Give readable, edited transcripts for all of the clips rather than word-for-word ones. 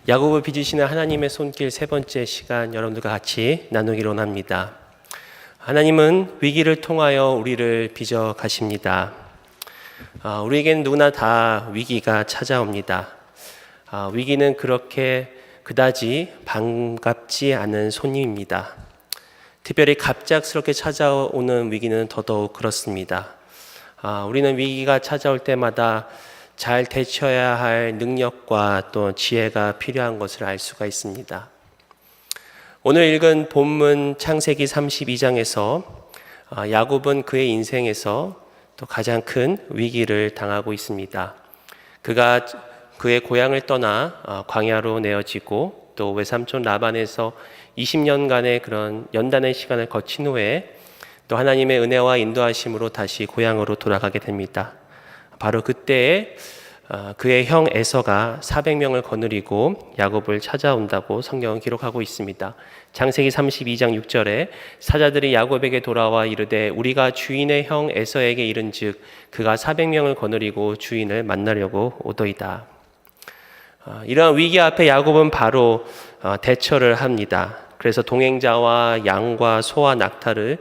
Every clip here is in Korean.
야곱을 빚으시는 하나님의 손길 세 번째 시간 여러분들과 같이 나누기로 합니다. 하나님은 위기를 통하여 우리를 빚어 가십니다. 우리에게는 누구나 다 위기가 찾아옵니다. 위기는 그렇게 그다지 반갑지 않은 손님입니다. 특별히 갑작스럽게 찾아오는 위기는 더더욱 그렇습니다. 우리는 위기가 찾아올 때마다 잘 대처해야 할 능력과 또 지혜가 필요한 것을 알 수가 있습니다. 오늘 읽은 본문 창세기 32장에서 야곱은 그의 인생에서 또 가장 큰 위기를 당하고 있습니다. 그가 그의 고향을 떠나 광야로 내어지고 또 외삼촌 라반에서 20년간의 그런 연단의 시간을 거친 후에 또 하나님의 은혜와 인도하심으로 다시 고향으로 돌아가게 됩니다. 바로 그때에 그의 형 에서가 400명을 거느리고 야곱을 찾아온다고 성경은 기록하고 있습니다. 창세기 32장 6절에 사자들이 야곱에게 돌아와 이르되 우리가 주인의 형 에서에게 이른즉 그가 400명을 거느리고 주인을 만나려고 오더이다. 이러한 위기 앞에 야곱은 바로 대처를 합니다. 그래서 동행자와 양과 소와 낙타를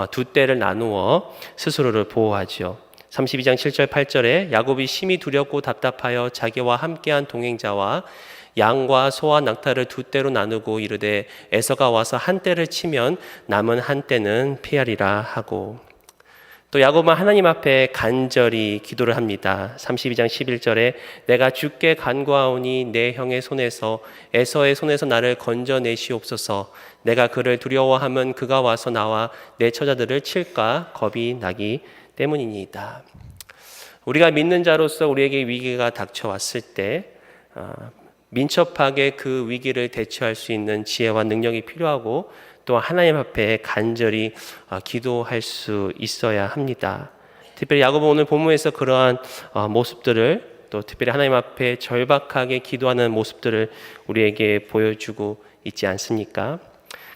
두 떼를 나누어 스스로를 보호하죠. 32장 7절 8절에 야곱이 심히 두렵고 답답하여 자기와 함께한 동행자와 양과 소와 낙타를 두 떼로 나누고 이르되 에서가 와서 한 떼를 치면 남은 한 떼는 피하리라 하고, 또 야곱은 하나님 앞에 간절히 기도를 합니다. 32장 11절에 내가 주께 간구하오니 내 형의 손에서 에서의 손에서 나를 건져내시옵소서. 내가 그를 두려워하면 그가 와서 나와 내 처자들을 칠까 겁이 나기 때문이니이다. 우리가 믿는 자로서 우리에게 위기가 닥쳐왔을 때 민첩하게 그 위기를 대처할 수 있는 지혜와 능력이 필요하고 또 하나님 앞에 간절히 기도할 수 있어야 합니다. 특별히 야곱은 오늘 본문에서 그러한 모습들을 또 특별히 하나님 앞에 절박하게 기도하는 모습들을 우리에게 보여주고 있지 않습니까?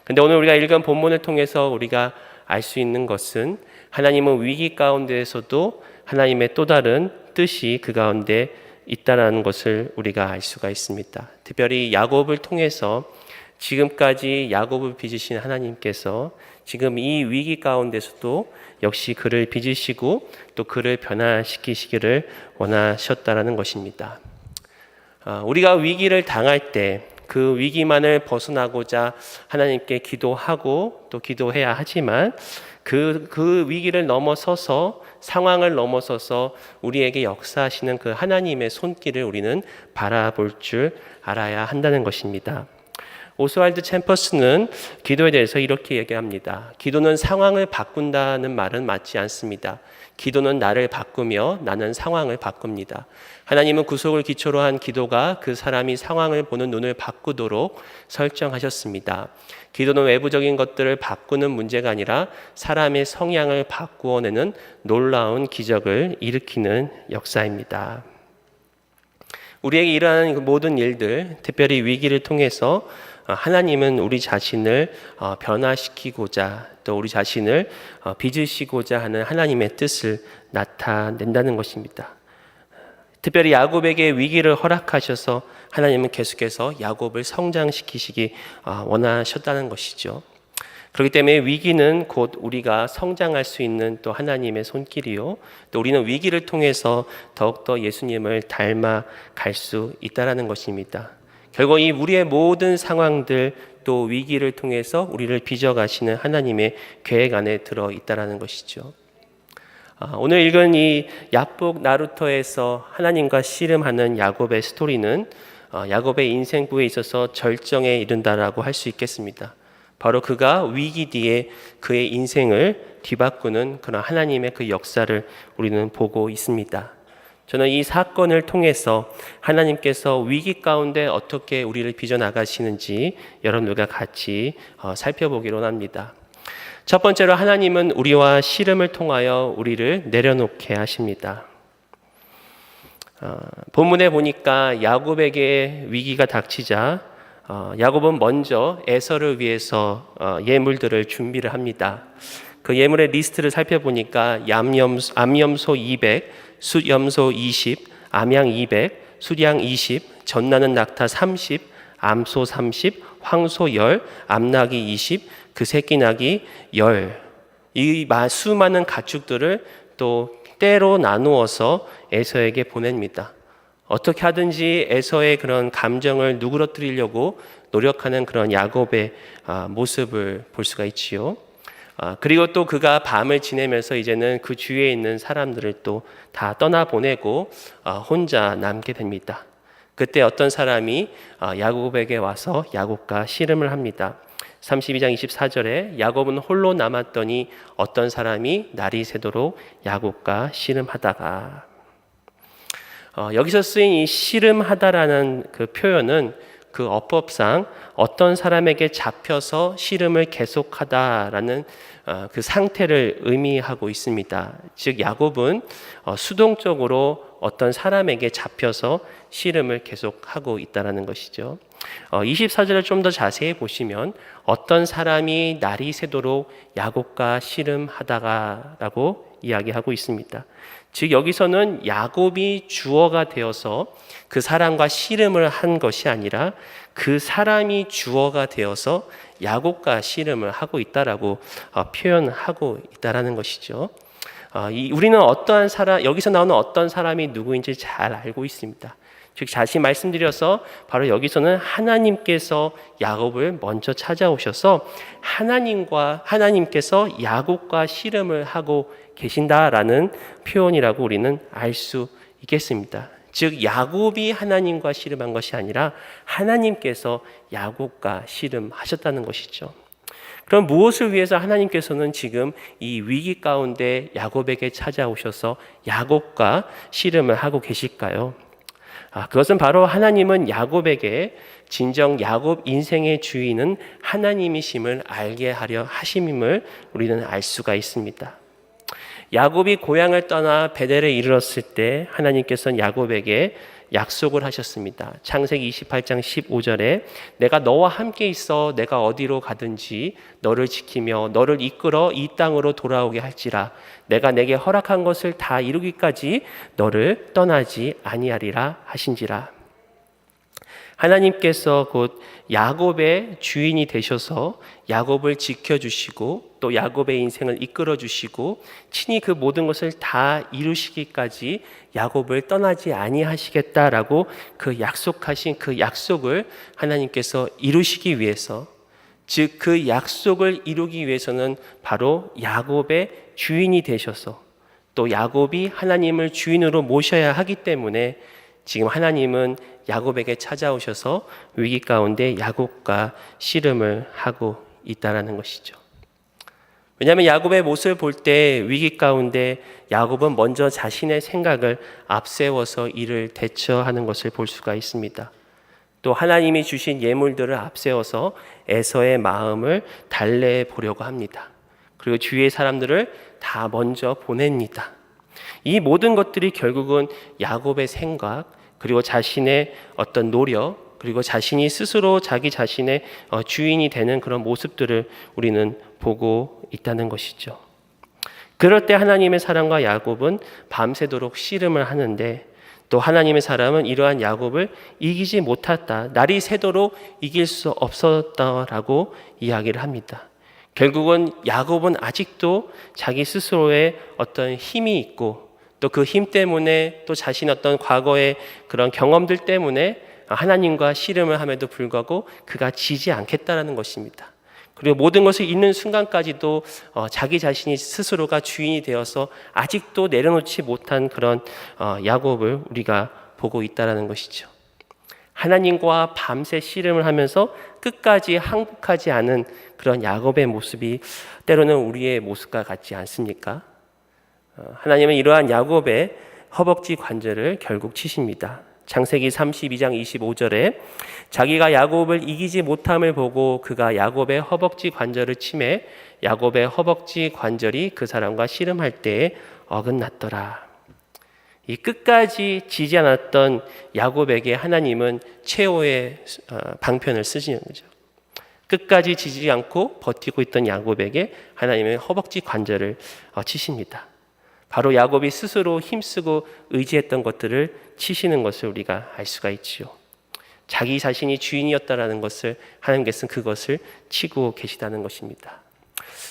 근데 오늘 우리가 읽은 본문을 통해서 우리가 알 수 있는 것은 하나님은 위기 가운데에서도 하나님의 또 다른 뜻이 그 가운데 있다는 것을 우리가 알 수가 있습니다. 특별히 야곱을 통해서 지금까지 야곱을 빚으신 하나님께서 지금 이 위기 가운데서도 역시 그를 빚으시고 또 그를 변화시키시기를 원하셨다라는 것입니다. 우리가 위기를 당할 때 그 위기만을 벗어나고자 하나님께 기도하고 또 기도해야 하지만 그 위기를 넘어서서 상황을 넘어서서 우리에게 역사하시는 그 하나님의 손길을 우리는 바라볼 줄 알아야 한다는 것입니다. 오스왈드 챔퍼스는 기도에 대해서 이렇게 얘기합니다. 기도는 상황을 바꾼다는 말은 맞지 않습니다. 기도는 나를 바꾸며 나는 상황을 바꿉니다. 하나님은 구속을 기초로 한 기도가 그 사람이 상황을 보는 눈을 바꾸도록 설정하셨습니다. 기도는 외부적인 것들을 바꾸는 문제가 아니라 사람의 성향을 바꾸어내는 놀라운 기적을 일으키는 역사입니다. 우리에게 일어나는 모든 일들, 특별히 위기를 통해서 하나님은 우리 자신을 변화시키고자 또 우리 자신을 빚으시고자 하는 하나님의 뜻을 나타낸다는 것입니다. 특별히 야곱에게 위기를 허락하셔서 하나님은 계속해서 야곱을 성장시키시기 원하셨다는 것이죠. 그렇기 때문에 위기는 곧 우리가 성장할 수 있는 또 하나님의 손길이요, 또 우리는 위기를 통해서 더욱더 예수님을 닮아갈 수 있다는 것입니다. 결국 이 우리의 모든 상황들 또 위기를 통해서 우리를 빚어가시는 하나님의 계획 안에 들어있다는 것이죠. 오늘 읽은 이 야복 나루터에서 하나님과 씨름하는 야곱의 스토리는 야곱의 인생부에 있어서 절정에 이른다라고 할 수 있겠습니다. 바로 그가 위기 뒤에 그의 인생을 뒤바꾸는 그런 하나님의 그 역사를 우리는 보고 있습니다. 저는 이 사건을 통해서 하나님께서 위기 가운데 어떻게 우리를 빚어나가시는지 여러분들과 같이 살펴보기로 합니다. 첫 번째로 하나님은 우리와 씨름을 통하여 우리를 내려놓게 하십니다. 본문에 보니까 야곱에게 위기가 닥치자 야곱은 먼저 에서를 위해서 예물들을 준비를 합니다. 그 예물의 리스트를 살펴보니까 암염소 200, 숫염소 20, 암양 200, 수량 20, 젖나는 낙타 30, 암소 30, 황소 10, 암나귀 20, 그 새끼 나귀 10. 이 수많은 가축들을 또 때로 나누어서 에서에게 보냅니다. 어떻게 하든지 에서의 그런 감정을 누그러뜨리려고 노력하는 그런 야곱의 모습을 볼 수가 있지요. 그리고 또 그가 밤을 지내면서 이제는 그 주위에 있는 사람들을 또 다 떠나보내고 혼자 남게 됩니다. 그때 어떤 사람이 야곱에게 와서 야곱과 씨름을 합니다. 32장 24절에 야곱은 홀로 남았더니 어떤 사람이 날이 새도록 야곱과 씨름하다가, 여기서 쓰인 이 씨름하다라는 그 표현은 그 어법상 어떤 사람에게 잡혀서 씨름을 계속하다라는 그 상태를 의미하고 있습니다. 즉 야곱은 수동적으로 어떤 사람에게 잡혀서 씨름을 계속하고 있다는 것이죠. 24절을 좀 더 자세히 보시면 어떤 사람이 날이 새도록 야곱과 씨름하다가라고 이야기하고 있습니다. 즉 여기서는 야곱이 주어가 되어서 그 사람과 씨름을 한 것이 아니라 그 사람이 주어가 되어서 야곱과 씨름을 하고 있다라고 표현하고 있다라는 것이죠. 우리는 어떠한 사람, 여기서 나오는 어떤 사람이 누구인지 잘 알고 있습니다. 즉 다시 말씀드려서 바로 여기서는 하나님께서 야곱을 먼저 찾아오셔서 하나님께서 야곱과 씨름을 하고 계신다라는 표현이라고 우리는 알 수 있겠습니다. 즉 야곱이 하나님과 씨름한 것이 아니라 하나님께서 야곱과 씨름하셨다는 것이죠. 그럼 무엇을 위해서 하나님께서는 지금 이 위기 가운데 야곱에게 찾아오셔서 야곱과 씨름을 하고 계실까요? 그것은 바로 하나님은 야곱에게 진정 야곱 인생의 주인은 하나님이심을 알게 하려 하심임을 우리는 알 수가 있습니다. 야곱이 고향을 떠나 베델에 이르렀을 때 하나님께서는 야곱에게 약속을 하셨습니다. 창세기 28장 15절에 내가 너와 함께 있어 내가 어디로 가든지 너를 지키며 너를 이끌어 이 땅으로 돌아오게 할지라 내가 내게 허락한 것을 다 이루기까지 너를 떠나지 아니하리라 하신지라. 하나님께서 곧 야곱의 주인이 되셔서 야곱을 지켜주시고 또 야곱의 인생을 이끌어주시고 친히 그 모든 것을 다 이루시기까지 야곱을 떠나지 아니하시겠다라고 그 약속하신 그 약속을 하나님께서 이루시기 위해서, 즉 그 약속을 이루기 위해서는 바로 야곱의 주인이 되셔서 또 야곱이 하나님을 주인으로 모셔야 하기 때문에 지금 하나님은 야곱에게 찾아오셔서 위기 가운데 야곱과 씨름을 하고 있다라는 것이죠. 왜냐하면 야곱의 모습을 볼 때 위기 가운데 야곱은 먼저 자신의 생각을 앞세워서 이를 대처하는 것을 볼 수가 있습니다. 또 하나님이 주신 예물들을 앞세워서 에서의 마음을 달래 보려고 합니다. 그리고 주위의 사람들을 다 먼저 보냅니다. 이 모든 것들이 결국은 야곱의 생각, 그리고 자신의 어떤 노력, 그리고 자신이 스스로 자기 자신의 주인이 되는 그런 모습들을 우리는 보고 있다는 것이죠. 그럴 때 하나님의 사람과 야곱은 밤새도록 씨름을 하는데 또 하나님의 사람은 이러한 야곱을 이기지 못했다, 날이 새도록 이길 수 없었다라고 이야기를 합니다. 결국은 야곱은 아직도 자기 스스로의 어떤 힘이 있고 또 그 힘 때문에 또 자신 어떤 과거의 그런 경험들 때문에 하나님과 씨름을 함에도 불구하고 그가 지지 않겠다라는 것입니다. 그리고 모든 것을 잃는 순간까지도 자기 자신이 스스로가 주인이 되어서 아직도 내려놓지 못한 그런 야곱을 우리가 보고 있다라는 것이죠. 하나님과 밤새 씨름을 하면서 끝까지 항복하지 않은 그런 야곱의 모습이 때로는 우리의 모습과 같지 않습니까? 하나님은 이러한 야곱의 허벅지 관절을 결국 치십니다. 창세기 32장 25절에 자기가 야곱을 이기지 못함을 보고 그가 야곱의 허벅지 관절을 치매 야곱의 허벅지 관절이 그 사람과 씨름할 때에 어긋났더라. 이 끝까지 지지 않았던 야곱에게 하나님은 최후의 방편을 쓰시는 거죠. 끝까지 지지 않고 버티고 있던 야곱에게 하나님의 허벅지 관절을 치십니다. 바로 야곱이 스스로 힘쓰고 의지했던 것들을 치시는 것을 우리가 알 수가 있지요. 자기 자신이 주인이었다라는 것을 하나님께서는 그것을 치고 계시다는 것입니다.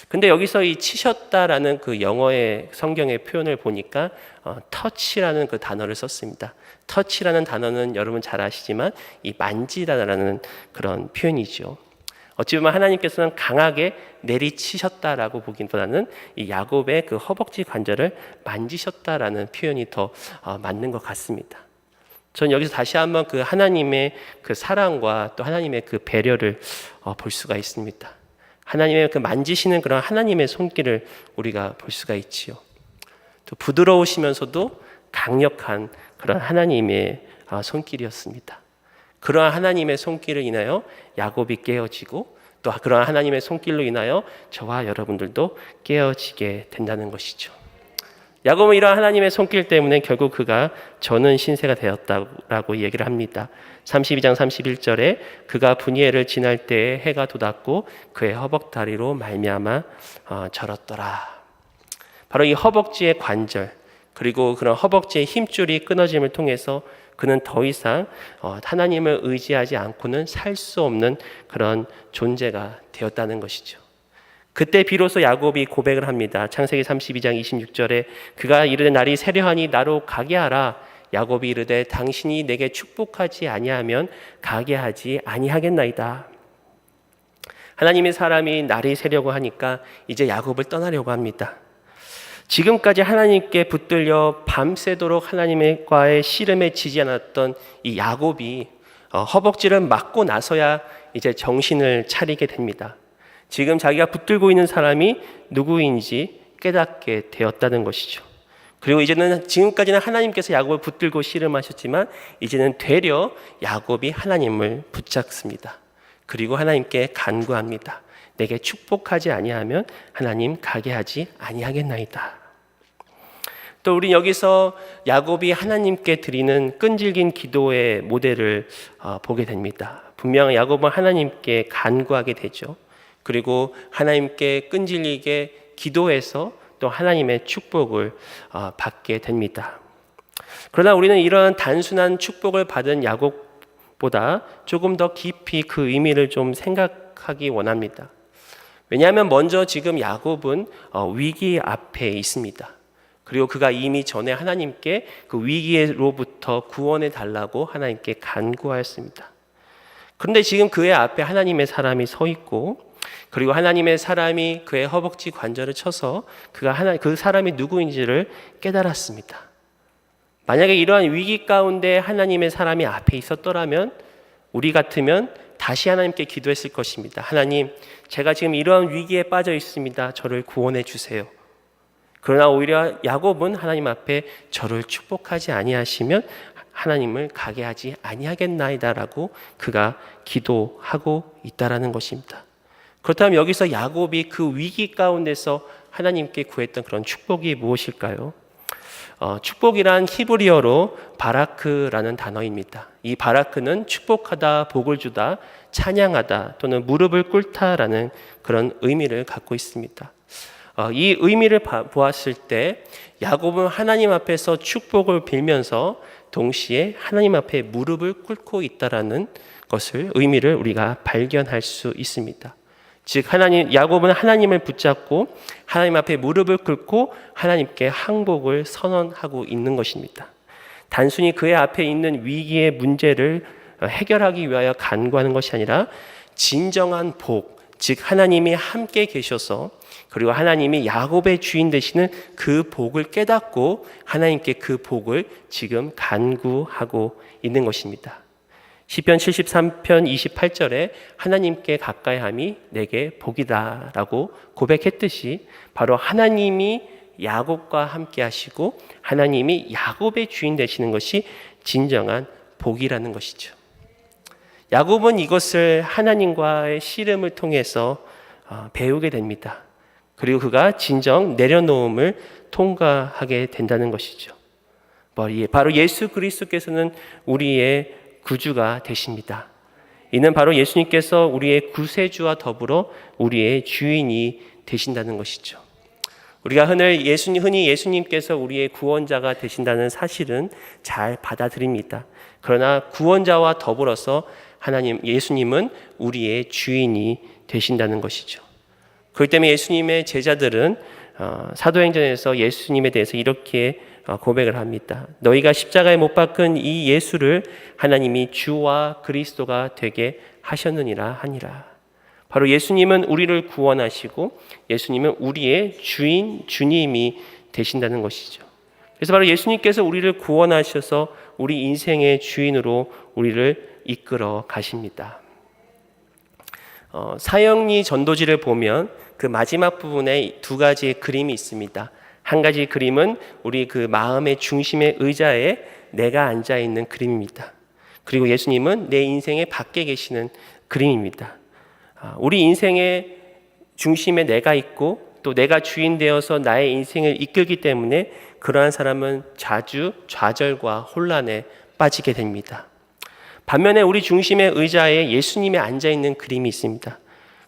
근데 여기서 이 치셨다라는 그 영어의 성경의 표현을 보니까 touch라는 그 단어를 썼습니다. touch라는 단어는 여러분 잘 아시지만 이 만지다라는 그런 표현이죠. 어찌 보면 하나님께서는 강하게 내리치셨다라고 보기보다는 이 야곱의 그 허벅지 관절을 만지셨다라는 표현이 더 맞는 것 같습니다. 저는 여기서 다시 한번 그 하나님의 그 사랑과 또 하나님의 그 배려를 볼 수가 있습니다. 하나님의 그 만지시는 그런 하나님의 손길을 우리가 볼 수가 있지요. 또 부드러우시면서도 강력한 그런 하나님의 손길이었습니다. 그러한 하나님의 손길을 인하여 야곱이 깨어지고 또 그러한 하나님의 손길로 인하여 저와 여러분들도 깨어지게 된다는 것이죠. 야곱은 이러한 하나님의 손길 때문에 결국 그가 저는 신세가 되었다라고 얘기를 합니다. 32장 31절에 그가 분이엘을 지날 때에 해가 돋았고 그의 허벅다리로 말미암아 절었더라. 바로 이 허벅지의 관절 그리고 그런 허벅지의 힘줄이 끊어짐을 통해서 그는 더 이상 하나님을 의지하지 않고는 살 수 없는 그런 존재가 되었다는 것이죠. 그때 비로소 야곱이 고백을 합니다. 창세기 32장 26절에 그가 이르되 날이 세려하니 나로 가게 하라. 야곱이 이르되 당신이 내게 축복하지 아니하면 가게 하지 아니하겠나이다. 하나님의 사람이 날이 새려고 하니까 이제 야곱을 떠나려고 합니다. 지금까지 하나님께 붙들려 밤새도록 하나님과의 씨름에 지지 않았던 이 야곱이 허벅지를 맞고 나서야 이제 정신을 차리게 됩니다. 지금 자기가 붙들고 있는 사람이 누구인지 깨닫게 되었다는 것이죠. 그리고 이제는 지금까지는 하나님께서 야곱을 붙들고 씨름하셨지만 이제는 되려 야곱이 하나님을 붙잡습니다. 그리고 하나님께 간구합니다. 내게 축복하지 아니하면 하나님 가게 하지 아니하겠나이다. 또 우리 여기서 야곱이 하나님께 드리는 끈질긴 기도의 모델을 보게 됩니다. 분명 야곱은 하나님께 간구하게 되죠. 그리고 하나님께 끈질기게 기도해서 또 하나님의 축복을 받게 됩니다. 그러나 우리는 이런 단순한 축복을 받은 야곱보다 조금 더 깊이 그 의미를 좀 생각하기 원합니다. 왜냐하면 먼저 지금 야곱은 위기 앞에 있습니다. 그리고 그가 이미 전에 하나님께 그 위기로부터 구원해 달라고 하나님께 간구하였습니다. 그런데 지금 그의 앞에 하나님의 사람이 서 있고 그리고 하나님의 사람이 그의 허벅지 관절을 쳐서 그 사람이 누구인지를 깨달았습니다. 만약에 이러한 위기 가운데 하나님의 사람이 앞에 있었더라면 우리 같으면 다시 하나님께 기도했을 것입니다. 하나님, 제가 지금 이러한 위기에 빠져 있습니다. 저를 구원해 주세요. 그러나 오히려 야곱은 하나님 앞에 저를 축복하지 아니하시면 하나님을 가게 하지 아니하겠나이다라고 그가 기도하고 있다라는 것입니다. 그렇다면 여기서 야곱이 그 위기 가운데서 하나님께 구했던 그런 축복이 무엇일까요? 축복이란 히브리어로 바라크라는 단어입니다. 이 바라크는 축복하다, 복을 주다, 찬양하다 또는 무릎을 꿇다라는 그런 의미를 갖고 있습니다. 이 의미를 보았을 때 야곱은 하나님 앞에서 축복을 빌면서 동시에 하나님 앞에 무릎을 꿇고 있다라는 것을 의미를 우리가 발견할 수 있습니다. 즉 야곱은 하나님을 붙잡고 하나님 앞에 무릎을 꿇고 하나님께 항복을 선언하고 있는 것입니다. 단순히 그의 앞에 있는 위기의 문제를 해결하기 위하여 간구하는 것이 아니라 진정한 복, 즉 하나님이 함께 계셔서 그리고 하나님이 야곱의 주인 되시는 그 복을 깨닫고 하나님께 그 복을 지금 간구하고 있는 것입니다. 시편 73편 28절에 하나님께 가까이함이 내게 복이다 라고 고백했듯이 바로 하나님이 야곱과 함께 하시고 하나님이 야곱의 주인 되시는 것이 진정한 복이라는 것이죠. 야곱은 이것을 하나님과의 씨름을 통해서 배우게 됩니다. 그리고 그가 진정 내려놓음을 통과하게 된다는 것이죠. 바로 예수 그리스도께서는 우리의 구주가 되십니다. 이는 바로 예수님께서 우리의 구세주와 더불어 우리의 주인이 되신다는 것이죠. 우리가 흔히 예수님께서 우리의 구원자가 되신다는 사실은 잘 받아들입니다. 그러나 구원자와 더불어서 예수님은 우리의 주인이 되신다는 것이죠. 그렇기 때문에 예수님의 제자들은 사도행전에서 예수님에 대해서 이렇게 고백을 합니다. 너희가 십자가에 못 박은 이 예수를 하나님이 주와 그리스도가 되게 하셨느니라 하니라. 바로 예수님은 우리를 구원하시고 예수님은 우리의 주님이 되신다는 것이죠. 그래서 바로 예수님께서 우리를 구원하셔서 우리 인생의 주인으로 우리를 이끌어 가십니다. 사형리 전도지를 보면 그 마지막 부분에 두 가지의 그림이 있습니다. 한 가지 그림은 우리 그 마음의 중심의 의자에 내가 앉아 있는 그림입니다. 그리고 예수님은 내 인생의 밖에 계시는 그림입니다. 우리 인생의 중심에 내가 있고 또 내가 주인 되어서 나의 인생을 이끌기 때문에 그러한 사람은 자주 좌절과 혼란에 빠지게 됩니다. 반면에 우리 중심의 의자에 예수님이 앉아 있는 그림이 있습니다.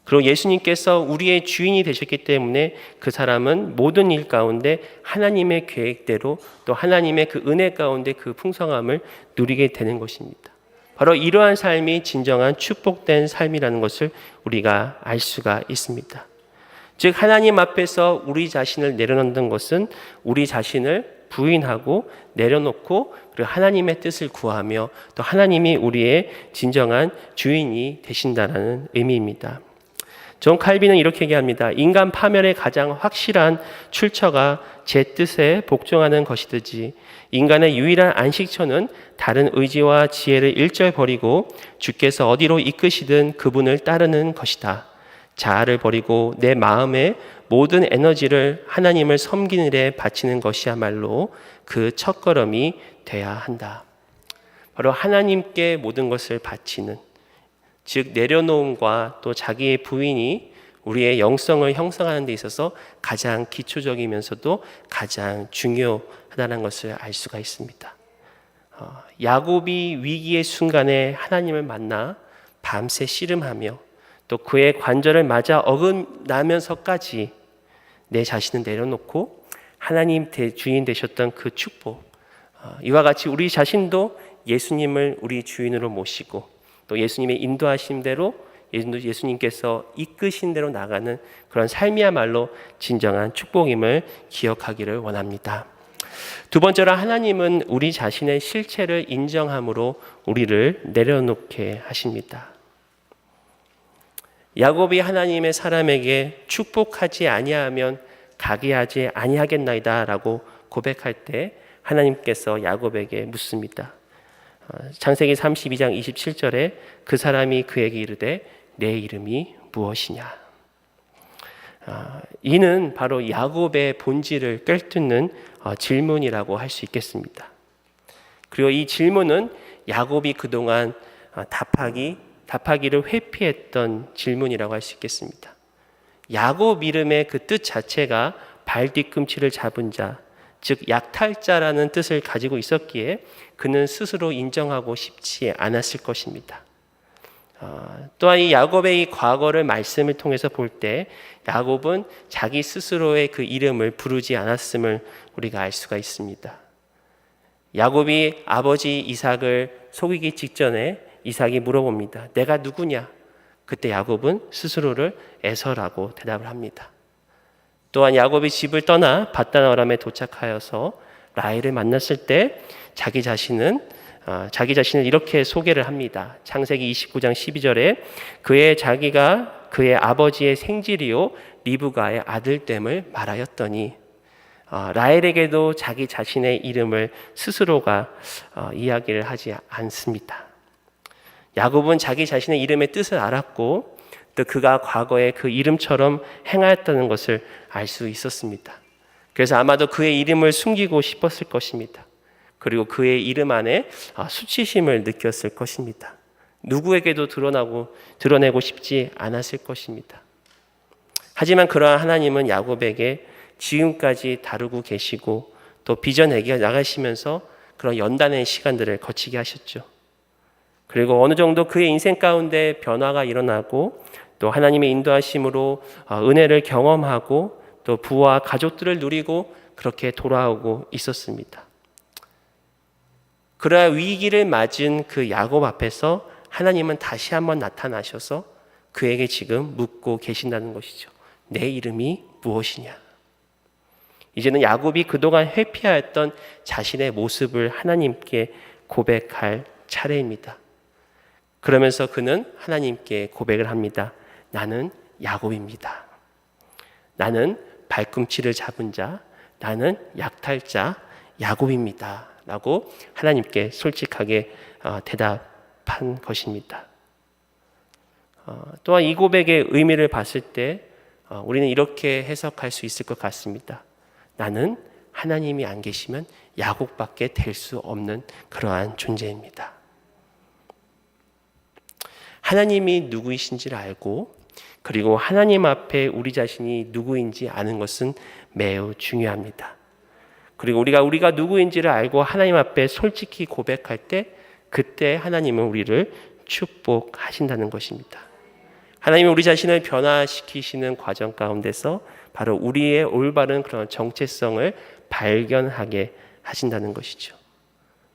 그리고 예수님께서 우리의 주인이 되셨기 때문에 그 사람은 모든 일 가운데 하나님의 계획대로 또 하나님의 그 은혜 가운데 그 풍성함을 누리게 되는 것입니다. 바로 이러한 삶이 진정한 축복된 삶이라는 것을 우리가 알 수가 있습니다. 즉 하나님 앞에서 우리 자신을 내려놓는 것은 우리 자신을 부인하고 내려놓고 그리고 하나님의 뜻을 구하며 또 하나님이 우리의 진정한 주인이 되신다는 의미입니다. 존 칼빈은 이렇게 얘기합니다. 인간 파멸의 가장 확실한 출처가 제 뜻에 복종하는 것이듯이 인간의 유일한 안식처는 다른 의지와 지혜를 일절 버리고 주께서 어디로 이끄시든 그분을 따르는 것이다. 자아를 버리고 내 마음의 모든 에너지를 하나님을 섬기는 데 바치는 것이야말로 그 첫걸음이 돼야 한다. 바로 하나님께 모든 것을 바치는, 즉 내려놓음과 또 자기의 부인이 우리의 영성을 형성하는 데 있어서 가장 기초적이면서도 가장 중요하다는 것을 알 수가 있습니다. 야곱이 위기의 순간에 하나님을 만나 밤새 씨름하며 또 그의 관절을 맞아 어긋나면서까지 내 자신을 내려놓고 하나님 주인 되셨던 그 축복, 이와 같이 우리 자신도 예수님을 우리 주인으로 모시고 또 예수님의 인도하신 대로 예수님께서 이끄신 대로 나가는 그런 삶이야말로 진정한 축복임을 기억하기를 원합니다. 두 번째로 하나님은 우리 자신의 실체를 인정함으로 우리를 내려놓게 하십니다. 야곱이 하나님의 사람에게 축복하지 아니하면 가게 하지 아니하겠나이다 라고 고백할 때 하나님께서 야곱에게 묻습니다. 창세기 32장 27절에 그 사람이 그에게 이르되 내 이름이 무엇이냐. 이는 바로 야곱의 본질을 꿰뚫는 질문이라고 할 수 있겠습니다. 그리고 이 질문은 야곱이 그동안 답하기를 회피했던 질문이라고 할 수 있겠습니다. 야곱 이름의 그 뜻 자체가 발 뒤꿈치를 잡은 자, 즉 약탈자라는 뜻을 가지고 있었기에 그는 스스로 인정하고 싶지 않았을 것입니다. 또한 이 야곱의 이 과거를 말씀을 통해서 볼 때 야곱은 자기 스스로의 그 이름을 부르지 않았음을 우리가 알 수가 있습니다. 야곱이 아버지 이삭을 속이기 직전에 이삭이 물어봅니다. 내가 누구냐? 그때 야곱은 스스로를 에서라고 대답을 합니다. 또한 야곱이 집을 떠나 밧단 아람에 도착하여서 라헬을 만났을 때 자기 자신을 이렇게 소개를 합니다. 창세기 29장 12절에 자기가 그의 아버지의 생질이요 리브가의 아들됨을 말하였더니 라헬에게도 자기 자신의 이름을 스스로가 이야기를 하지 않습니다. 야곱은 자기 자신의 이름의 뜻을 알았고 또 그가 과거에 그 이름처럼 행하였다는 것을 알 수 있었습니다. 그래서 아마도 그의 이름을 숨기고 싶었을 것입니다. 그리고 그의 이름 안에 수치심을 느꼈을 것입니다. 누구에게도 드러내고 싶지 않았을 것입니다. 하지만 그러한 하나님은 야곱에게 지금까지 다루고 계시고 또 빚어내게 나가시면서 그런 연단의 시간들을 거치게 하셨죠. 그리고 어느 정도 그의 인생 가운데 변화가 일어나고 또 하나님의 인도하심으로 은혜를 경험하고 또 부와 가족들을 누리고 그렇게 돌아오고 있었습니다. 그러나 위기를 맞은 그 야곱 앞에서 하나님은 다시 한번 나타나셔서 그에게 지금 묻고 계신다는 것이죠. 내 이름이 무엇이냐? 이제는 야곱이 그동안 회피하였던 자신의 모습을 하나님께 고백할 차례입니다. 그러면서 그는 하나님께 고백을 합니다. 나는 야곱입니다. 나는 발꿈치를 잡은 자, 나는 약탈자 야곱입니다. 라고 하나님께 솔직하게 대답한 것입니다. 또한 이 고백의 의미를 봤을 때 우리는 이렇게 해석할 수 있을 것 같습니다. 나는 하나님이 안 계시면 야곱밖에 될 수 없는 그러한 존재입니다. 하나님이 누구이신지를 알고 그리고 하나님 앞에 우리 자신이 누구인지 아는 것은 매우 중요합니다. 그리고 우리가 누구인지를 알고 하나님 앞에 솔직히 고백할 때 그때 하나님은 우리를 축복하신다는 것입니다. 하나님은 우리 자신을 변화시키시는 과정 가운데서 바로 우리의 올바른 그런 정체성을 발견하게 하신다는 것이죠.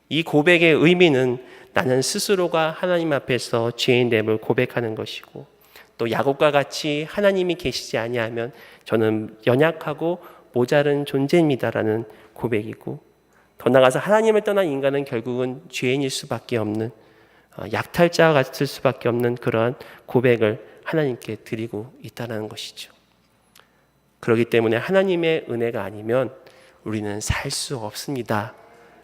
이 고백의 의미는 나는 스스로가 하나님 앞에서 죄인됨을 고백하는 것이고 또 야곱과 같이 하나님이 계시지 아니하면 저는 연약하고 모자른 존재입니다라는 고백이고 더 나아가서 하나님을 떠난 인간은 결국은 죄인일 수밖에 없는 약탈자와 같을 수밖에 없는 그러한 고백을 하나님께 드리고 있다는 것이죠. 그렇기 때문에 하나님의 은혜가 아니면 우리는 살 수 없습니다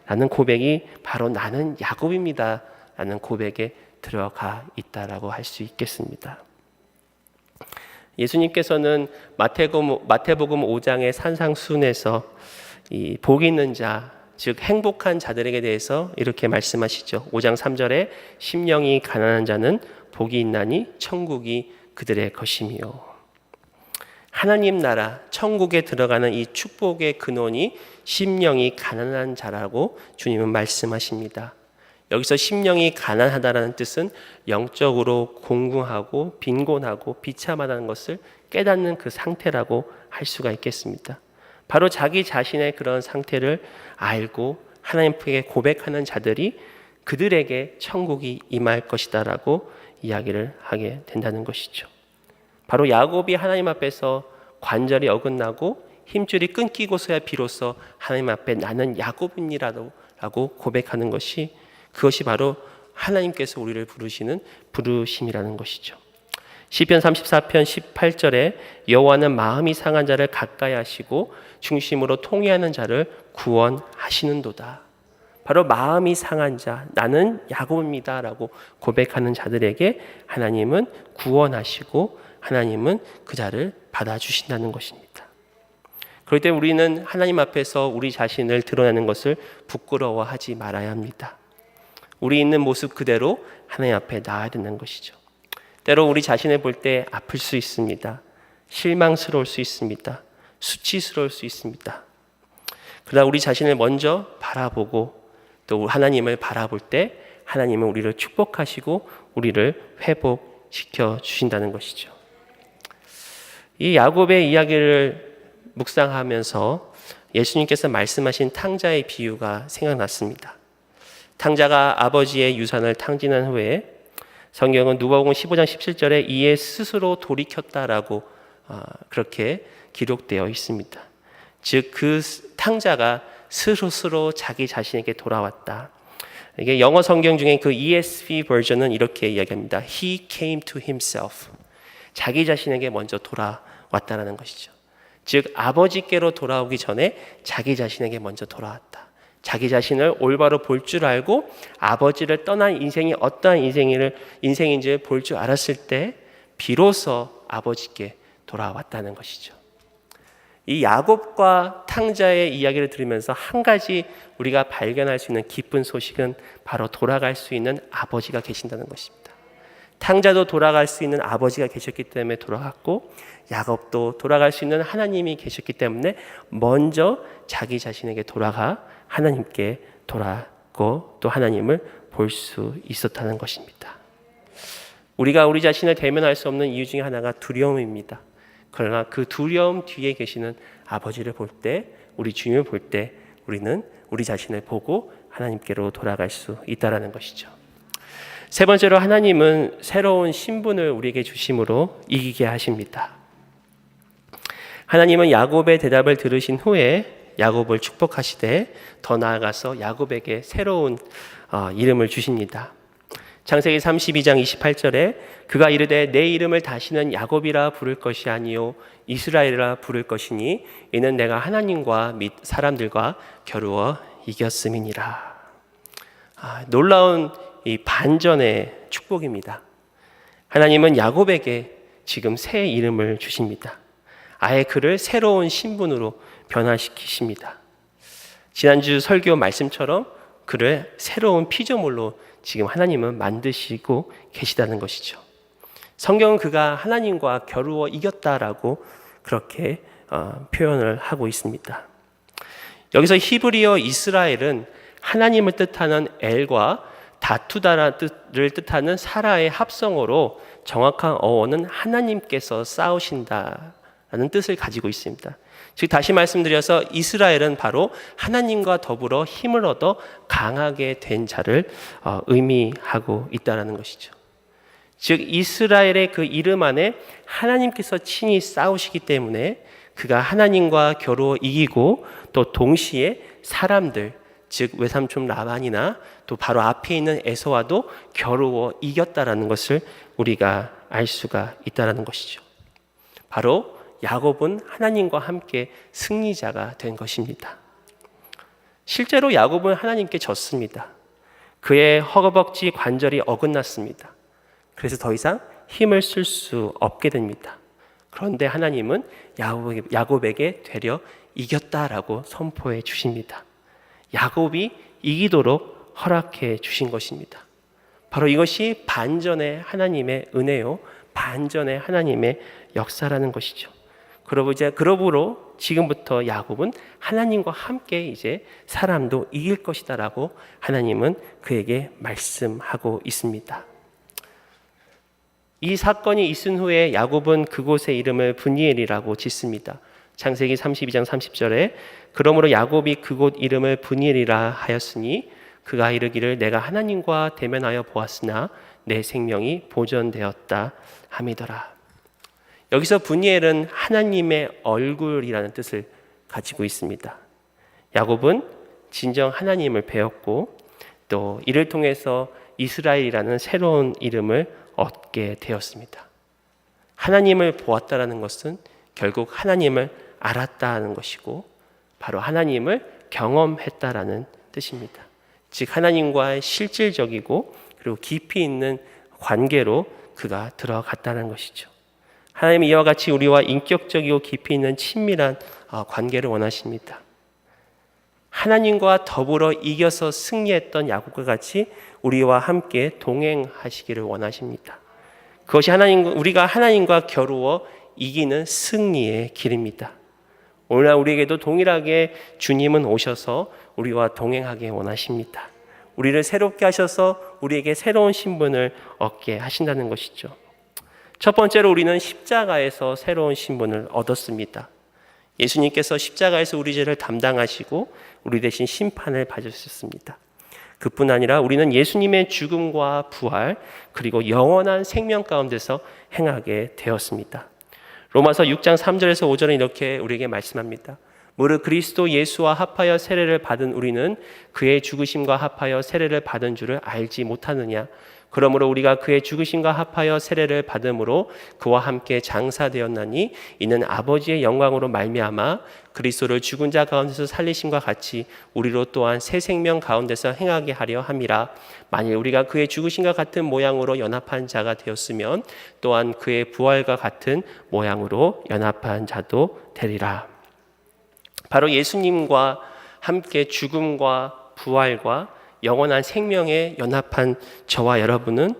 라는 고백이 바로 나는 야곱입니다 라는 고백에 들어가 있다라고 할 수 있겠습니다. 예수님께서는 마태복음 5장의 산상수훈에서 이 복 있는 자, 즉 행복한 자들에게 대해서 이렇게 말씀하시죠. 5장 3절에 심령이 가난한 자는 복이 있나니 천국이 그들의 것이며, 하나님 나라 천국에 들어가는 이 축복의 근원이 심령이 가난한 자라고 주님은 말씀하십니다. 여기서 심령이 가난하다는 뜻은 영적으로 공궁하고 빈곤하고 비참하다는 것을 깨닫는 그 상태라고 할 수가 있겠습니다. 바로 자기 자신의 그런 상태를 알고 하나님께 고백하는 자들이 그들에게 천국이 임할 것이다라고 이야기를 하게 된다는 것이죠. 바로 야곱이 하나님 앞에서 관절이 어긋나고 힘줄이 끊기고서야 비로소 하나님 앞에 나는 야곱이니라고 고백하는 것이, 그것이 바로 하나님께서 우리를 부르시는 부르심이라는 것이죠. 시편 34편 18절에 여호와는 마음이 상한 자를 가까이 하시고 중심으로 통회하는 자를 구원하시는도다. 바로 마음이 상한 자, 나는 야곱입니다 라고 고백하는 자들에게 하나님은 구원하시고 하나님은 그 자를 받아주신다는 것입니다. 그럴 때 우리는 하나님 앞에서 우리 자신을 드러내는 것을 부끄러워하지 말아야 합니다. 우리 있는 모습 그대로 하나님 앞에 나아야 되는 것이죠. 때로 우리 자신을 볼 때 아플 수 있습니다. 실망스러울 수 있습니다. 수치스러울 수 있습니다. 그러나 우리 자신을 먼저 바라보고 또 하나님을 바라볼 때 하나님은 우리를 축복하시고 우리를 회복시켜 주신다는 것이죠. 이 야곱의 이야기를 묵상하면서 예수님께서 말씀하신 탕자의 비유가 생각났습니다. 탕자가 아버지의 유산을 탕진한 후에 성경은 누가복음 15장 17절에 이에 스스로 돌이켰다라고 그렇게 기록되어 있습니다. 즉 그 탕자가 스스로 자기 자신에게 돌아왔다. 이게 영어 성경 중에 그 ESV 버전은 이렇게 이야기합니다. He came to himself. 자기 자신에게 먼저 돌아왔다라는 것이죠. 즉 아버지께로 돌아오기 전에 자기 자신에게 먼저 돌아왔다. 자기 자신을 올바로 볼 줄 알고 아버지를 떠난 인생이 어떠한 인생인지 볼 줄 알았을 때 비로소 아버지께 돌아왔다는 것이죠. 이 야곱과 탕자의 이야기를 들으면서 한 가지 우리가 발견할 수 있는 기쁜 소식은 바로 돌아갈 수 있는 아버지가 계신다는 것입니다. 탕자도 돌아갈 수 있는 아버지가 계셨기 때문에 돌아갔고 야곱도 돌아갈 수 있는 하나님이 계셨기 때문에 먼저 자기 자신에게 돌아가 하나님께 돌아가고 또 하나님을 볼 수 있었다는 것입니다. 우리가 우리 자신을 대면할 수 없는 이유 중에 하나가 두려움입니다. 그러나 그 두려움 뒤에 계시는 아버지를 볼 때, 우리 주님을 볼 때 우리는 우리 자신을 보고 하나님께로 돌아갈 수 있다라는 것이죠. 세 번째로 하나님은 새로운 신분을 우리에게 주심으로 이기게 하십니다. 하나님은 야곱의 대답을 들으신 후에 야곱을 축복하시되 더 나아가서 야곱에게 새로운 이름을 주십니다. 창세기 32장 28절에 그가 이르되 내 이름을 다시는 야곱이라 부를 것이 아니요 이스라엘이라 부를 것이니 이는 내가 하나님과 및 사람들과 겨루어 이겼음이니라. 놀라운 이 반전의 축복입니다. 하나님은 야곱에게 지금 새 이름을 주십니다. 아예 그를 새로운 신분으로 변화시키십니다. 지난주 설교 말씀처럼 그를 새로운 피조물로 지금 하나님은 만드시고 계시다는 것이죠. 성경은 그가 하나님과 겨루어 이겼다라고 그렇게 표현을 하고 있습니다. 여기서 히브리어 이스라엘은 하나님을 뜻하는 엘과 다투다를 뜻하는 사라의 합성어로 정확한 어원은 하나님께서 싸우신다라는 뜻을 가지고 있습니다. 즉 다시 말씀드려서 이스라엘은 바로 하나님과 더불어 힘을 얻어 강하게 된 자를 의미하고 있다는 것이죠. 즉 이스라엘의 그 이름 안에 하나님께서 친히 싸우시기 때문에 그가 하나님과 겨루어 이기고 또 동시에 사람들, 즉 외삼촌 라반이나 또 바로 앞에 있는 에서와도 겨루어 이겼다라는 것을 우리가 알 수가 있다는 것이죠. 바로 야곱은 하나님과 함께 승리자가 된 것입니다. 실제로 야곱은 하나님께 졌습니다. 그의 허거벅지 관절이 어긋났습니다. 그래서 더 이상 힘을 쓸 수 없게 됩니다. 그런데 하나님은 야곱에게 되려 이겼다라고 선포해 주십니다. 야곱이 이기도록 허락해 주신 것입니다. 바로 이것이 반전의 하나님의 은혜요, 반전의 하나님의 역사라는 것이죠. 그러므로 지금부터 야곱은 하나님과 함께 이제 사람도 이길 것이다라고 하나님은 그에게 말씀하고 있습니다. 이 사건이 있은 후에 야곱은 그곳의 이름을 브니엘이라고 짓습니다. 창세기 32장 30절에 그러므로 야곱이 그곳 이름을 브니엘이라 하였으니 그가 이르기를 내가 하나님과 대면하여 보았으나 내 생명이 보존되었다 함이더라. 여기서 브니엘은 하나님의 얼굴이라는 뜻을 가지고 있습니다. 야곱은 진정 하나님을 배웠고 또 이를 통해서 이스라엘이라는 새로운 이름을 얻게 되었습니다. 하나님을 보았다라는 것은 결국 하나님을 알았다는 것이고 바로 하나님을 경험했다라는 뜻입니다. 즉 하나님과의 실질적이고 그리고 깊이 있는 관계로 그가 들어갔다는 것이죠. 하나님은 이와 같이 우리와 인격적이고 깊이 있는 친밀한 관계를 원하십니다. 하나님과 더불어 이겨서 승리했던 야곱과 같이 우리와 함께 동행하시기를 원하십니다. 그것이 우리가 하나님과 겨루어 이기는 승리의 길입니다. 오늘날 우리에게도 동일하게 주님은 오셔서 우리와 동행하게 원하십니다. 우리를 새롭게 하셔서 우리에게 새로운 신분을 얻게 하신다는 것이죠. 첫 번째로 우리는 십자가에서 새로운 신분을 얻었습니다. 예수님께서 십자가에서 우리 죄를 담당하시고 우리 대신 심판을 받으셨습니다. 그뿐 아니라 우리는 예수님의 죽음과 부활 그리고 영원한 생명 가운데서 행하게 되었습니다. 로마서 6장 3절에서 5절은 이렇게 우리에게 말씀합니다. 무릇 그리스도 예수와 합하여 세례를 받은 우리는 그의 죽으심과 합하여 세례를 받은 줄을 알지 못하느냐. 그러므로 우리가 그의 죽으심과 합하여 세례를 받음으로 그와 함께 장사되었나니 이는 아버지의 영광으로 말미암아 그리스도를 죽은 자 가운데서 살리심과 같이 우리로 또한 새 생명 가운데서 행하게 하려 함이라. 만일 우리가 그의 죽으심과 같은 모양으로 연합한 자가 되었으면 또한 그의 부활과 같은 모양으로 연합한 자도 되리라. 바로 예수님과 함께 죽음과 부활과 영원한 생명에 연합한 저와 여러분은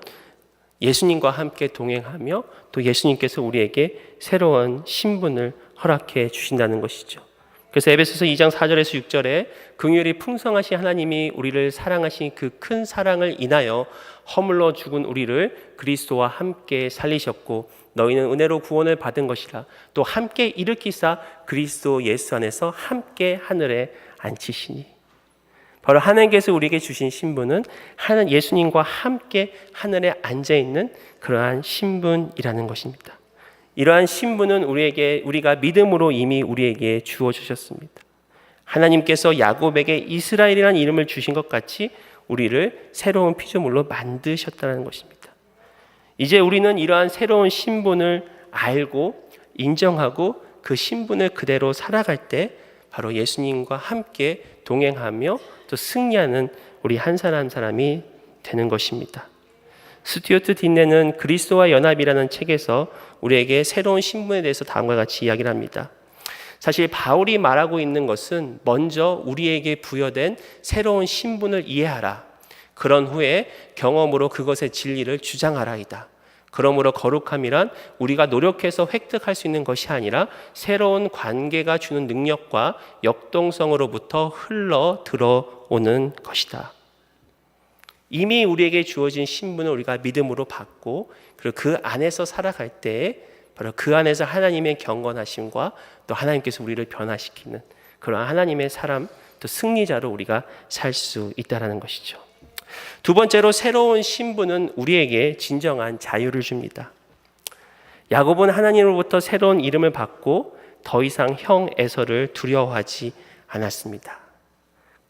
예수님과 함께 동행하며 또 예수님께서 우리에게 새로운 신분을 허락해 주신다는 것이죠. 그래서 에베소서 2장 4절에서 6절에 긍휼이 풍성하신 하나님이 우리를 사랑하신 그 큰 사랑을 인하여 허물러 죽은 우리를 그리스도와 함께 살리셨고 너희는 은혜로 구원을 받은 것이라. 또 함께 일으키사 그리스도 예수 안에서 함께 하늘에 앉히시니. 바로 하나님께서 우리에게 주신 신분은 예수님과 함께 하늘에 앉아있는 그러한 신분이라는 것입니다. 이러한 신분은 우리가 믿음으로 이미 우리에게 주어 주셨습니다. 하나님께서 야곱에게 이스라엘이라는 이름을 주신 것 같이 우리를 새로운 피조물로 만드셨다는 것입니다. 이제 우리는 이러한 새로운 신분을 알고 인정하고 그 신분을 그대로 살아갈 때 바로 예수님과 함께 동행하며 또 승리하는 우리 한 사람 한 사람이 되는 것입니다. 스튜어트 딘네는 그리스도와 연합이라는 책에서 우리에게 새로운 신분에 대해서 다음과 같이 이야기를 합니다. 사실 바울이 말하고 있는 것은 먼저 우리에게 부여된 새로운 신분을 이해하라. 그런 후에 경험으로 그것의 진리를 주장하라이다. 그러므로 거룩함이란 우리가 노력해서 획득할 수 있는 것이 아니라 새로운 관계가 주는 능력과 역동성으로부터 흘러 들어오는 것이다. 이미 우리에게 주어진 신분을 우리가 믿음으로 받고 그리고 그 안에서 살아갈 때 바로 그 안에서 하나님의 경건하심과 또 하나님께서 우리를 변화시키는 그런 하나님의 사람 또 승리자로 우리가 살 수 있다는 것이죠. 두 번째로 새로운 신분은 우리에게 진정한 자유를 줍니다. 야곱은 하나님으로부터 새로운 이름을 받고 더 이상 형 에서를 두려워하지 않았습니다.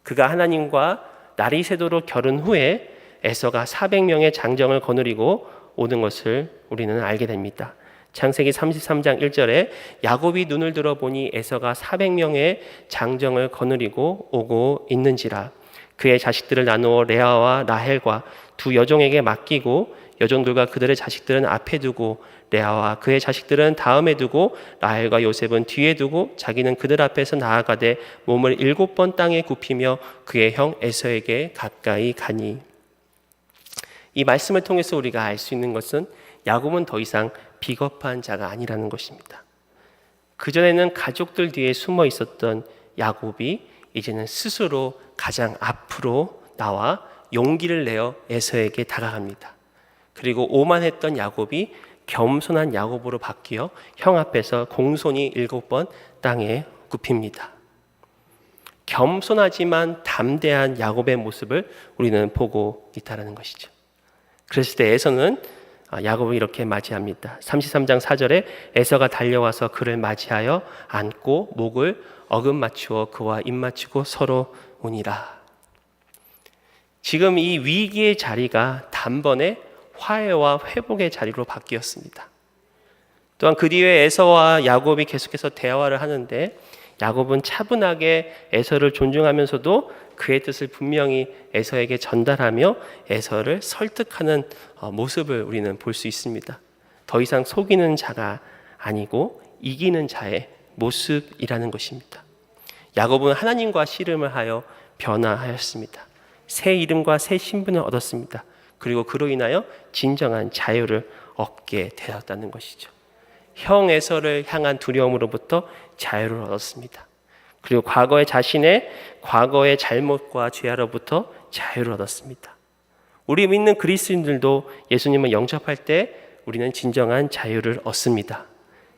그가 하나님과 날이 새도록 결혼 후에 에서가 400명의 장정을 거느리고 오는 것을 우리는 알게 됩니다. 창세기 33장 1절에 야곱이 눈을 들어보니 에서가 400명의 장정을 거느리고 오고 있는지라. 그의 자식들을 나누어 레아와 라헬과 두 여종에게 맡기고 여종들과 그들의 자식들은 앞에 두고 레아와 그의 자식들은 다음에 두고 라헬과 요셉은 뒤에 두고 자기는 그들 앞에서 나아가되 몸을 7번 땅에 굽히며 그의 형 에서에게 가까이 가니. 이 말씀을 통해서 우리가 알 수 있는 것은 야곱은 더 이상 비겁한 자가 아니라는 것입니다. 그전에는 가족들 뒤에 숨어 있었던 야곱이 이제는 스스로 가장 앞으로 나와 용기를 내어 에서에게 다가갑니다. 그리고 오만했던 야곱이 겸손한 야곱으로 바뀌어 형 앞에서 공손히 7번 땅에 굽힙니다. 겸손하지만 담대한 야곱의 모습을 우리는 보고 있다는 것이죠. 그랬을 때 에서는 야곱을 이렇게 맞이합니다. 33장 4절에 에서가 달려와서 그를 맞이하여 안고 목을 어금 맞추어 그와 입 맞추고 서로 우니라. 지금 이 위기의 자리가 단번에 화해와 회복의 자리로 바뀌었습니다. 또한 그 뒤에 에서와 야곱이 계속해서 대화를 하는데 야곱은 차분하게 에서를 존중하면서도 그의 뜻을 분명히 에서에게 전달하며 에서를 설득하는 모습을 우리는 볼 수 있습니다. 더 이상 속이는 자가 아니고 이기는 자의 모습이라는 것입니다. 야곱은 하나님과 씨름을 하여 변화하였습니다. 새 이름과 새 신분을 얻었습니다. 그리고 그로 인하여 진정한 자유를 얻게 되었다는 것이죠. 형 에서를 향한 두려움으로부터 자유를 얻었습니다. 그리고 자신의 과거의 잘못과 죄로부터 자유를 얻었습니다. 우리 믿는 그리스도인들도 예수님을 영접할 때 우리는 진정한 자유를 얻습니다.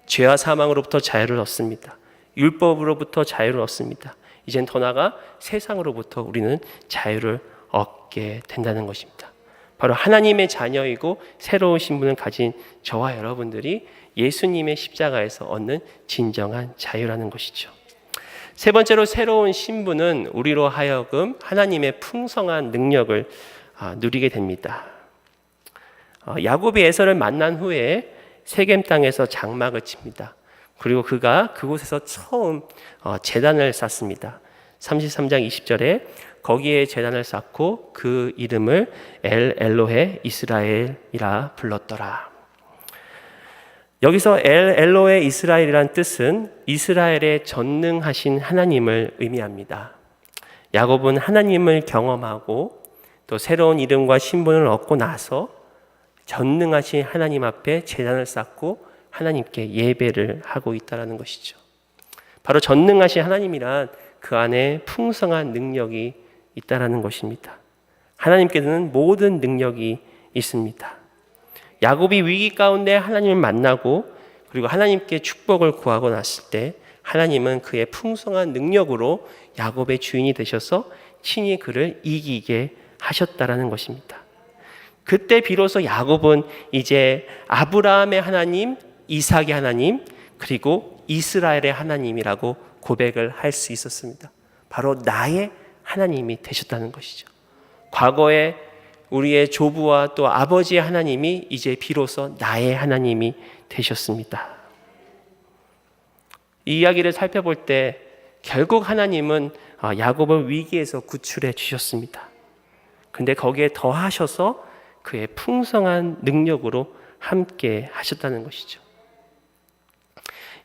죄와 사망으로부터 자유를 얻습니다. 율법으로부터 자유를 얻습니다. 이젠 더 나아가 세상으로부터 우리는 자유를 얻게 된다는 것입니다. 바로 하나님의 자녀이고 새로운 신분을 가진 저와 여러분들이 예수님의 십자가에서 얻는 진정한 자유라는 것이죠. 세 번째로 새로운 신분은 우리로 하여금 하나님의 풍성한 능력을 누리게 됩니다. 야곱이 에서를 만난 후에 세겜 땅에서 장막을 칩니다. 그리고 그가 그곳에서 처음 제단을 쌓습니다. 33장 20절에 거기에 제단을 쌓고 그 이름을 엘 엘로헤 이스라엘이라 불렀더라. 여기서 엘 엘로헤 이스라엘이란 뜻은 이스라엘의 전능하신 하나님을 의미합니다. 야곱은 하나님을 경험하고 또 새로운 이름과 신분을 얻고 나서 전능하신 하나님 앞에 제단을 쌓고 하나님께 예배를 하고 있다는 것이죠. 바로 전능하신 하나님이란 그 안에 풍성한 능력이 있다라는 것입니다. 하나님께서는 모든 능력이 있습니다. 야곱이 위기 가운데 하나님을 만나고 그리고 하나님께 축복을 구하고 났을 때 하나님은 그의 풍성한 능력으로 야곱의 주인이 되셔서 친히 그를 이기게 하셨다라는 것입니다. 그때 비로소 야곱은 이제 아브라함의 하나님, 이삭의 하나님, 그리고 이스라엘의 하나님이라고 고백을 할 수 있었습니다. 바로 나의 하나님이 되셨다는 것이죠. 과거에 우리의 조부와 또 아버지의 하나님이 이제 비로소 나의 하나님이 되셨습니다. 이 이야기를 살펴볼 때 결국 하나님은 야곱을 위기에서 구출해 주셨습니다. 근데 거기에 더하셔서 그의 풍성한 능력으로 함께 하셨다는 것이죠.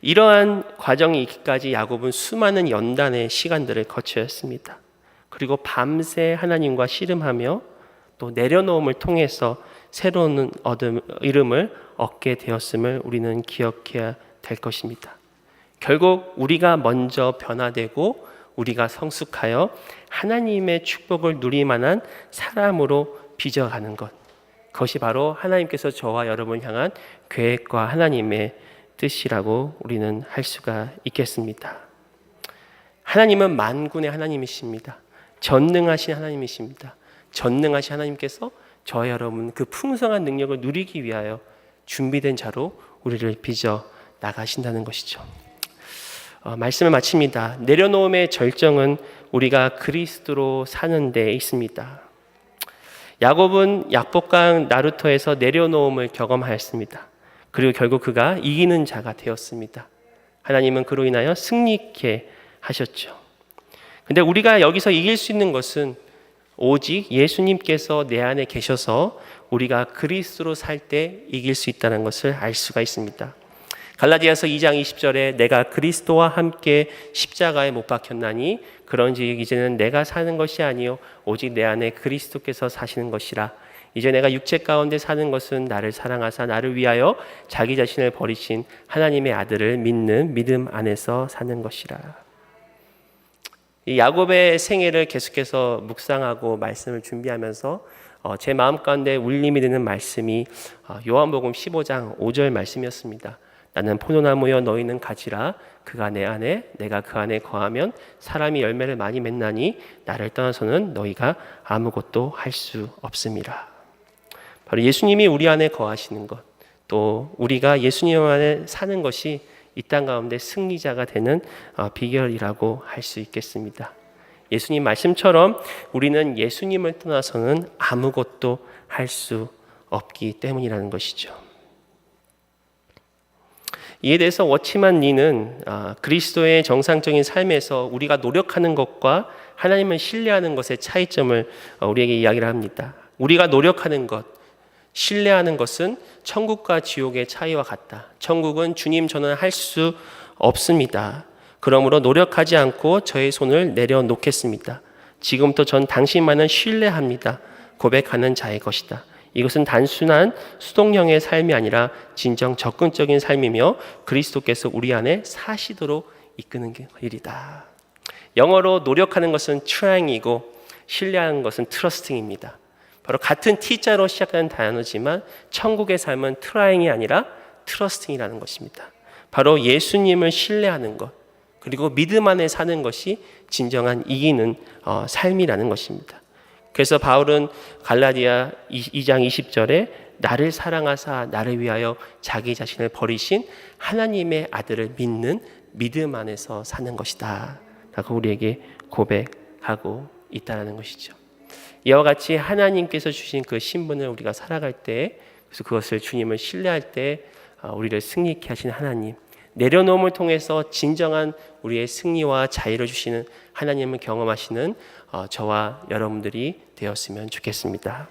이러한 과정이 있기까지 야곱은 수많은 연단의 시간들을 거쳐야 했습니다. 그리고 밤새 하나님과 씨름하며 또 내려놓음을 통해서 새로운 이름을 얻게 되었음을 우리는 기억해야 될 것입니다. 결국 우리가 먼저 변화되고 우리가 성숙하여 하나님의 축복을 누릴 만한 사람으로 빚어가는 것, 그것이 바로 하나님께서 저와 여러분을 향한 계획과 하나님의 뜻이라고 우리는 할 수가 있겠습니다. 하나님은 만군의 하나님이십니다. 전능하신 하나님이십니다. 전능하신 하나님께서 저와 여러분 그 풍성한 능력을 누리기 위하여 준비된 자로 우리를 빚어 나가신다는 것이죠. 말씀을 마칩니다. 내려놓음의 절정은 우리가 그리스도로 사는 데 있습니다. 야곱은 약복강 나루터에서 내려놓음을 경험하였습니다. 그리고 결국 그가 이기는 자가 되었습니다. 하나님은 그로 인하여 승리케 하셨죠. 근데 우리가 여기서 이길 수 있는 것은 오직 예수님께서 내 안에 계셔서 우리가 그리스도로 살 때 이길 수 있다는 것을 알 수가 있습니다. 갈라디아서 2장 20절에 내가 그리스도와 함께 십자가에 못 박혔나니 그런즉 이제는 내가 사는 것이 아니요 오직 내 안에 그리스도께서 사시는 것이라. 이제 내가 육체 가운데 사는 것은 나를 사랑하사 나를 위하여 자기 자신을 버리신 하나님의 아들을 믿는 믿음 안에서 사는 것이라. 이 야곱의 생애를 계속해서 묵상하고 말씀을 준비하면서 제 마음 가운데 울림이 되는 말씀이 요한복음 15장 5절 말씀이었습니다. 나는 포도나무여 너희는 가지라. 그가 내 안에 내가 그 안에 거하면 사람이 열매를 많이 맺나니 나를 떠나서는 너희가 아무것도 할 수 없음이라. 바로 예수님이 우리 안에 거하시는 것, 또 우리가 예수님 안에 사는 것이 이 땅 가운데 승리자가 되는 비결이라고 할 수 있겠습니다. 예수님 말씀처럼 우리는 예수님을 떠나서는 아무것도 할 수 없기 때문이라는 것이죠. 이에 대해서 워치만 리는 그리스도의 정상적인 삶에서 우리가 노력하는 것과 하나님을 신뢰하는 것의 차이점을 우리에게 이야기를 합니다. 우리가 노력하는 것, 신뢰하는 것은 천국과 지옥의 차이와 같다. 천국은 주님 저는 할 수 없습니다. 그러므로 노력하지 않고 저의 손을 내려놓겠습니다. 지금부터 전 당신만을 신뢰합니다. 고백하는 자의 것이다. 이것은 단순한 수동형의 삶이 아니라 진정 적극적인 삶이며 그리스도께서 우리 안에 사시도록 이끄는 일이다. 영어로 노력하는 것은 trying이고 신뢰하는 것은 trusting입니다. 바로 같은 T자로 시작하는 단어지만 천국의 삶은 trying이 아니라 trusting이라는 것입니다. 바로 예수님을 신뢰하는 것, 그리고 믿음 안에 사는 것이 진정한 이기는 삶이라는 것입니다. 그래서 바울은 갈라디아 2장 20절에 나를 사랑하사 나를 위하여 자기 자신을 버리신 하나님의 아들을 믿는 믿음 안에서 사는 것이다 라고 우리에게 고백하고 있다는 것이죠. 이와 같이 하나님께서 주신 그 신분을 우리가 살아갈 때, 그래서 그것을 주님을 신뢰할 때 우리를 승리케 하신 하나님, 내려놓음을 통해서 진정한 우리의 승리와 자유를 주시는 하나님을 경험하시는 저와 여러분들이 되었으면 좋겠습니다.